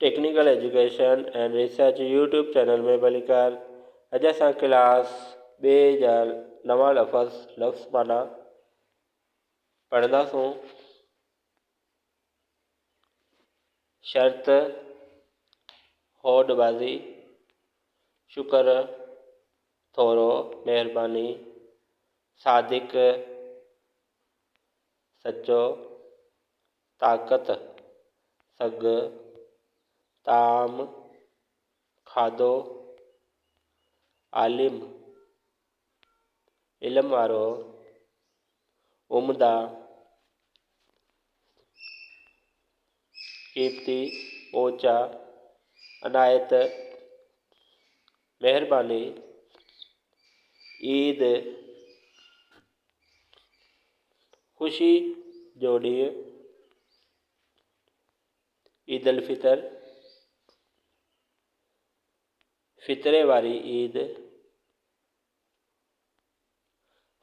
Technical education and research YouTube channel में भली कर। अॼु असां क्लास 2 जा नवा लफ़्ज़ माना पढ़ंदासूं। शर्त, होडबाज़ी, शुक्र, थोरो, मेहरबानी, सादिक, सच्चो, ताक़त, सग, ताम, खाधो, आलिम, इल्म वारो, उम्दा, कीमती, ऊंचा, अनायत, मेहरबानी, ईद, खुशी जोड़ी, ईद उल फितर, फितरे वारी ईद,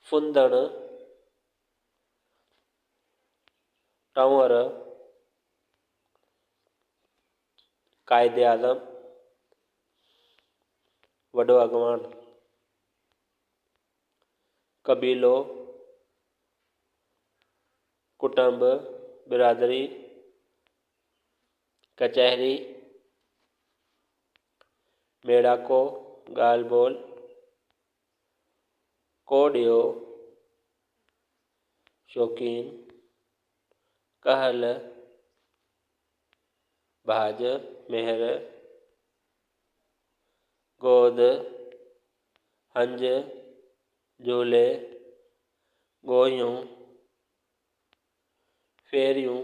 फुंदण, टंवर, कायदे आज़म, वडो अगवान, कबीलो, कुटुंब, बिरादरी, कचहरी, मेड़ाको, गाल बोल, कोडियो, शौकीन, कहल, भाज, मेहर, गोद, हंज, झूले, गोयूं, फेरियूं,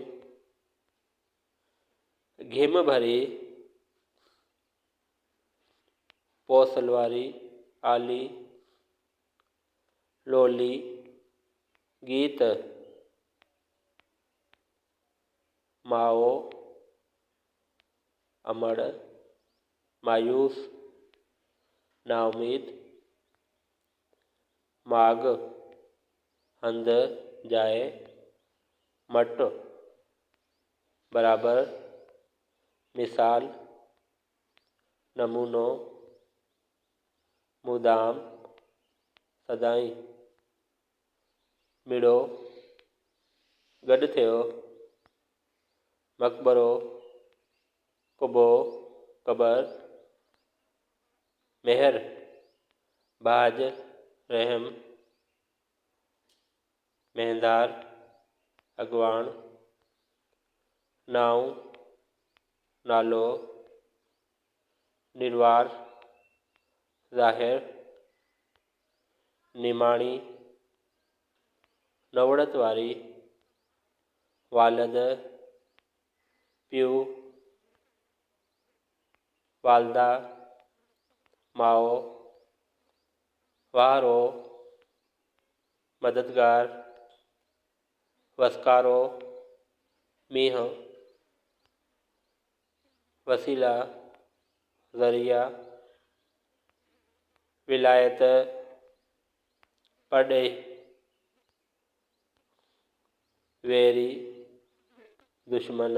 घिम भरी, पोसलवारी, आली, लोली, गीत, माओ, अमड़, मायूस, नाउमीद, माग, हंद, जाए, मट, बराबर, मिसाल, नमूनो, मुदाम, सदाई, मिड़ो, गॾु थियो, मक़बरो, कुबो, कबर, मेहर, बाज, रहम, मेहंदार, अगवान, नाव, नालो, निर्वार, ज़ाहिर, निमाणी, नवड़त वारी, वालद, प्यू, वालदा, माओ, वारो, मददगार, वसकारो, मीह, वसीला, ज़रिया, विलायत, पड़े, वेरी, दुश्मन,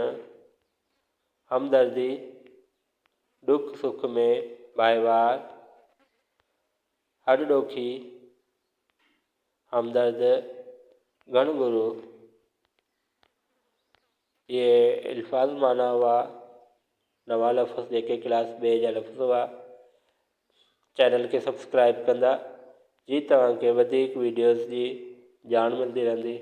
हमदर्दी, दुख सुख में भाईवार, हडडोखी, हमदर्द, गणगुरु। ये अल्फाज माना हुआ नवा लफ़्ज़ जेके क्लास 2 जा लफ़्ज़ हुआ। चैनल के सब्सक्राइब कंदा जी तव्हांखे वधीक वीडियोज़ जी ॼाण मिलती रहंदी।